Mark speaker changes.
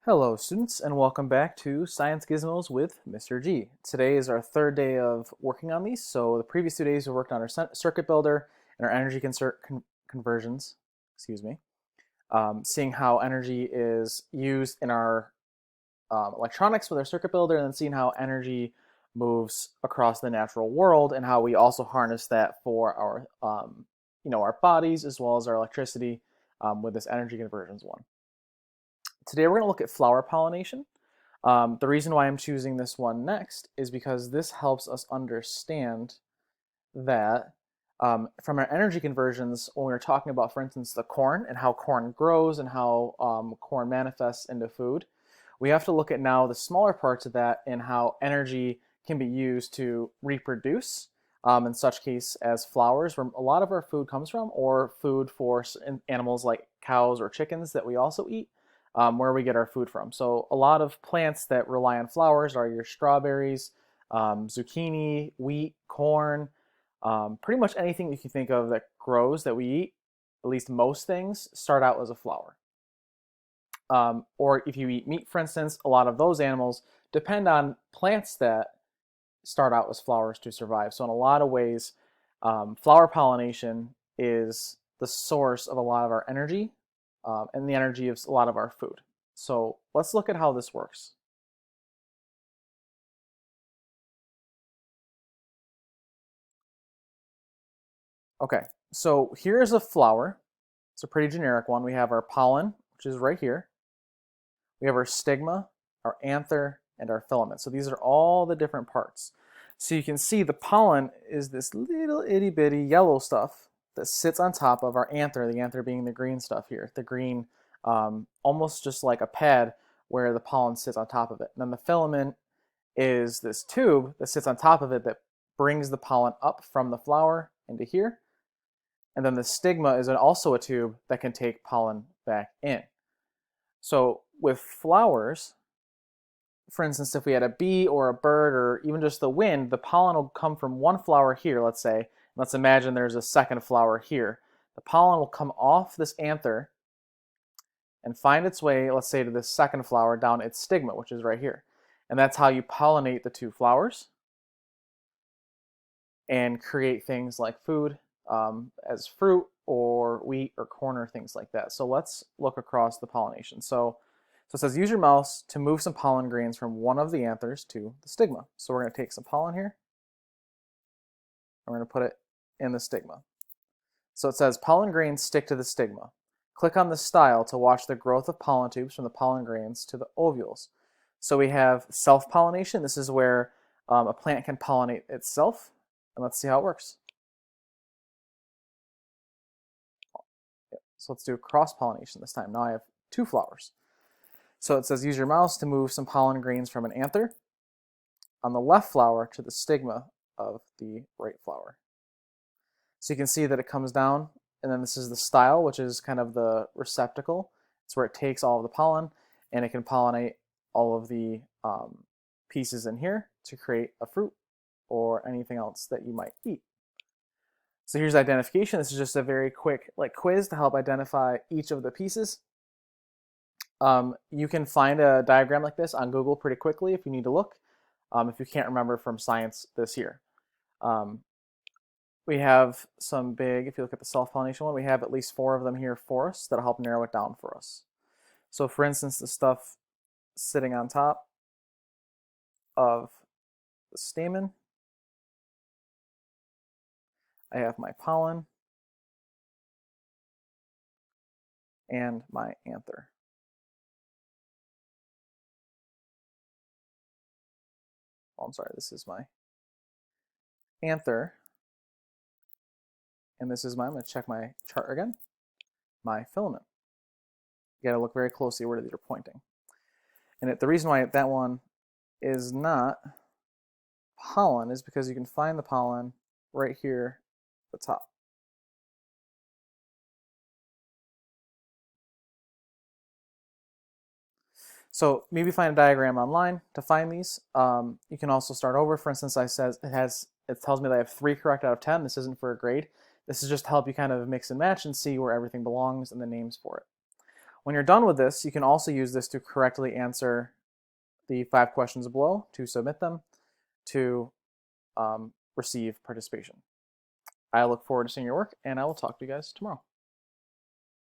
Speaker 1: Hello students and welcome back to Science Gizmos with Mr. G. Today is our third day of working on these. So the previous 2 days we worked on our circuit builder and our energy conversions, seeing how energy is used in our electronics with our circuit builder, and then seeing how energy moves across the natural world and how we also harness that for our our bodies as well as our electricity with this energy conversions one. Today we're going to look at flower pollination. The reason why I'm choosing this one next is because this helps us understand that from our energy conversions, when we were talking about, for instance, the corn and how corn grows and how corn manifests into food, we have to look at now the smaller parts of that and how energy can be used to reproduce, in such case as flowers, where a lot of our food comes from, or food for animals like cows or chickens that we also eat. Where we get our food from. So a lot of plants that rely on flowers are your strawberries, zucchini, wheat, corn, pretty much anything you can think of that grows that we eat, at least most things, start out as a flower. Or if you eat meat, for instance, a lot of those animals depend on plants that start out as flowers to survive. So in a lot of ways, flower pollination is the source of a lot of our energy and the energy of a lot of our food. So let's look at how this works. Okay, so here's a flower. It's a pretty generic one. We have our pollen, which is right here. We have our stigma, our anther, and our filament. So these are all the different parts. So you can see the pollen is this little itty bitty yellow stuff that sits on top of our anther, the anther being the green stuff here, the green, almost just like a pad where the pollen sits on top of it. And then the filament is this tube that sits on top of it that brings the pollen up from the flower into here. And then the stigma is also a tube that can take pollen back in. So with flowers, for instance, if we had a bee or a bird or even just the wind, the pollen will come from one flower here, let's say. Let's imagine there's a second flower here. The pollen will come off this anther and find its way, let's say, to this second flower down its stigma, which is right here. And that's how you pollinate the two flowers and create things like food as fruit or wheat or corn or things like that. So let's look across the pollination. So it says use your mouse to move some pollen grains from one of the anthers to the stigma. So we're going to take some pollen here and we're going to put it in the stigma. So it says pollen grains stick to the stigma. Click on the style to watch the growth of pollen tubes from the pollen grains to the ovules. So we have self-pollination. This is where a plant can pollinate itself. And let's see how it works. So let's do cross-pollination this time. Now I have two flowers. So it says use your mouse to move some pollen grains from an anther on the left flower to the stigma of the right flower. So you can see that it comes down, and then this is the style, which is kind of the receptacle. It's where it takes all of the pollen, and it can pollinate all of the pieces in here to create a fruit or anything else that you might eat. So here's identification. This is just a very quick quiz to help identify each of the pieces. You can find a diagram like this on Google pretty quickly if you need to look, if you can't remember from science this year. We have some big, if you look at the self-pollination one, we have at least 4 of them here for us that'll help narrow it down for us. So for instance, the stuff sitting on top of the stamen, I have my pollen and my anther. Oh, I'm sorry, this is my anther. And this is I'm going to check my chart again, my filament. You got to look very closely where these are pointing. And the reason why that one is not pollen is because you can find the pollen right here at the top. So maybe find a diagram online to find these. You can also start over. For instance, it tells me that I have 3 correct out of 10. This isn't for a grade. This is just to help you kind of mix and match and see where everything belongs and the names for it. When you're done with this, you can also use this to correctly answer the 5 questions below to submit them to receive participation. I look forward to seeing your work, and I will talk to you guys tomorrow.